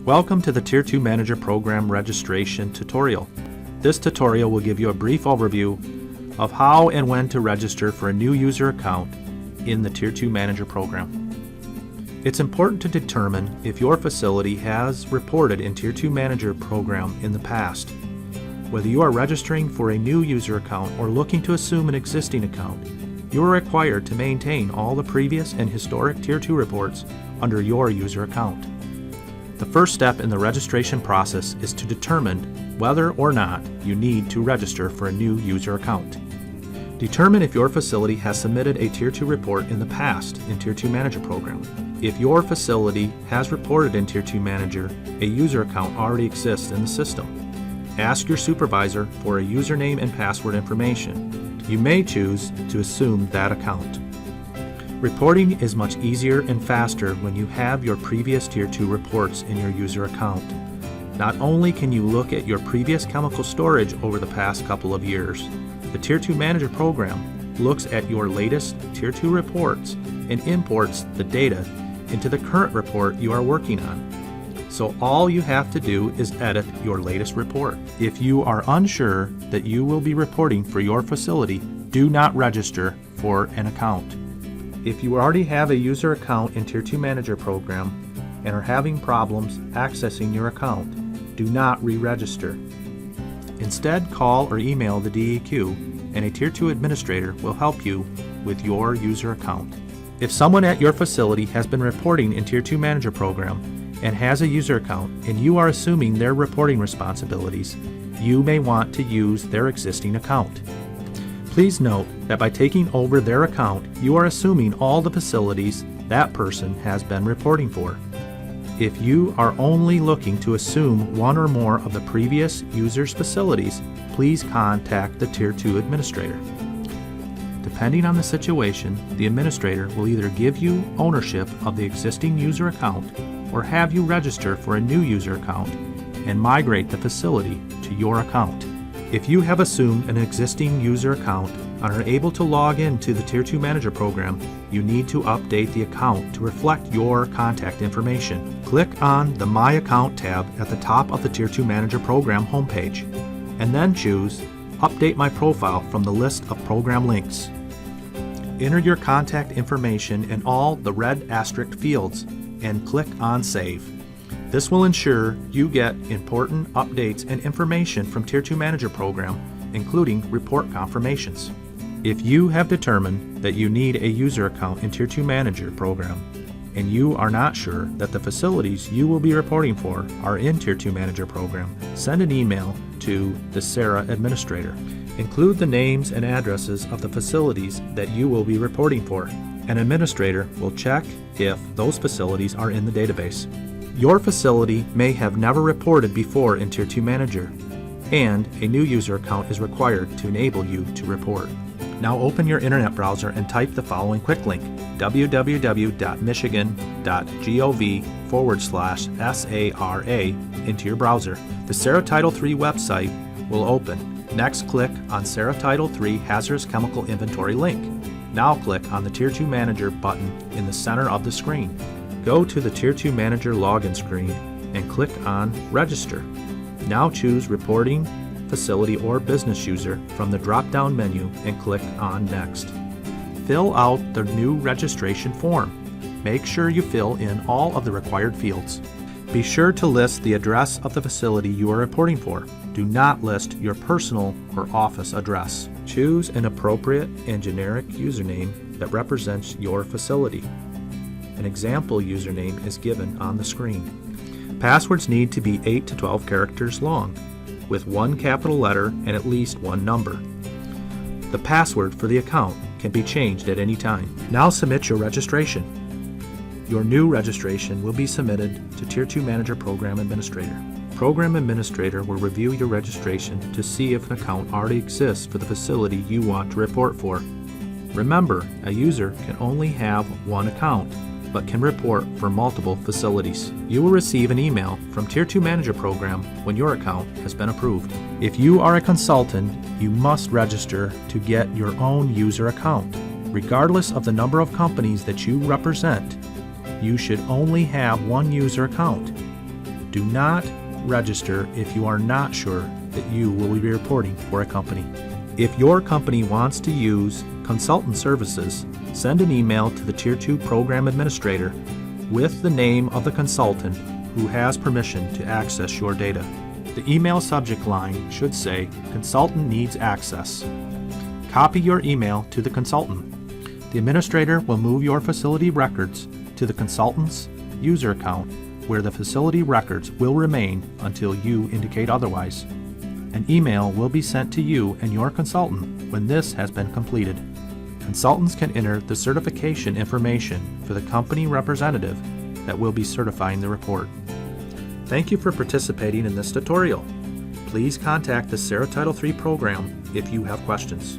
Welcome to the Tier 2 Manager Program Registration tutorial. This tutorial will give you a brief overview of how and when to register for a new user account in the Tier 2 Manager Program. It's important to determine if your facility has reported in Tier 2 Manager Program in the past. Whether you are registering for a new user account or looking to assume an existing account, you are required to maintain all the previous and historic Tier 2 reports under your user account. The first step in the registration process is to determine whether or not you need to register for a new user account. Determine if your facility has submitted a Tier 2 report in the past in Tier 2 Manager Program. If your facility has reported in Tier 2 Manager, a user account already exists in the system. Ask your supervisor for a username and password information. You may choose to assume that account. Reporting is much easier and faster when you have your previous Tier 2 reports in your user account. Not only can you look at your previous chemical storage over the past couple of years, the Tier 2 Manager Program looks at your latest Tier 2 reports and imports the data into the current report you are working on. So all you have to do is edit your latest report. If you are unsure that you will be reporting for your facility, do not register for an account. If you already have a user account in Tier 2 Manager Program and are having problems accessing your account, do not re-register. Instead, call or email the DEQ and a Tier 2 administrator will help you with your user account. If someone at your facility has been reporting in Tier 2 Manager Program and has a user account and you are assuming their reporting responsibilities, you may want to use their existing account. Please note that by taking over their account, you are assuming all the facilities that person has been reporting for. If you are only looking to assume one or more of the previous user's facilities, please contact the Tier 2 administrator. Depending on the situation, the administrator will either give you ownership of the existing user account or have you register for a new user account and migrate the facility to your account. If you have assumed an existing user account and are able to log into the Tier 2 Manager Program, you need to update the account to reflect your contact information. Click on the My Account tab at the top of the Tier 2 Manager Program homepage, and then choose Update My Profile from the list of program links. Enter your contact information in all the red asterisk fields and click on Save. This will ensure you get important updates and information from Tier 2 Manager Program, including report confirmations. If you have determined that you need a user account in Tier 2 Manager Program and you are not sure that the facilities you will be reporting for are in Tier 2 Manager Program, send an email to the Sara administrator. Include the names and addresses of the facilities that you will be reporting for. An administrator will check if those facilities are in the database. Your facility may have never reported before in Tier 2 Manager, and a new user account is required to enable you to report. Now open your internet browser and type the following quick link, www.michigan.gov/SARA into your browser. The Sara Title III website will open. Next, click on Sara Title III Hazardous Chemical Inventory link. Now click on the Tier 2 Manager button in the center of the screen. Go to the Tier 2 Manager login screen and click on Register. Now choose Reporting, Facility, or Business User from the drop-down menu and click on Next. Fill out the new registration form. Make sure you fill in all of the required fields. Be sure to list the address of the facility you are reporting for. Do not list your personal or office address. Choose an appropriate and generic username that represents your facility. An example username is given on the screen. Passwords need to be 8 to 12 characters long, with one capital letter and at least one number. The password for the account can be changed at any time. Now submit your registration. Your new registration will be submitted to Tier 2 Manager Program Administrator. Program Administrator will review your registration to see if an account already exists for the facility you want to report for. Remember, a user can only have one account, but can report for multiple facilities. You will receive an email from Tier 2 Manager Program when your account has been approved. If you are a consultant, you must register to get your own user account. Regardless of the number of companies that you represent, you should only have one user account. Do not register if you are not sure that you will be reporting for a company. If your company wants to use consultant services, send an email to the Tier 2 Program Administrator with the name of the consultant who has permission to access your data. The email subject line should say, "Consultant needs access." Copy your email to the consultant. The administrator will move your facility records to the consultant's user account, where the facility records will remain until you indicate otherwise. An email will be sent to you and your consultant when this has been completed. Consultants can enter the certification information for the company representative that will be certifying the report. Thank you for participating in this tutorial. Please contact the Sara Title III program if you have questions.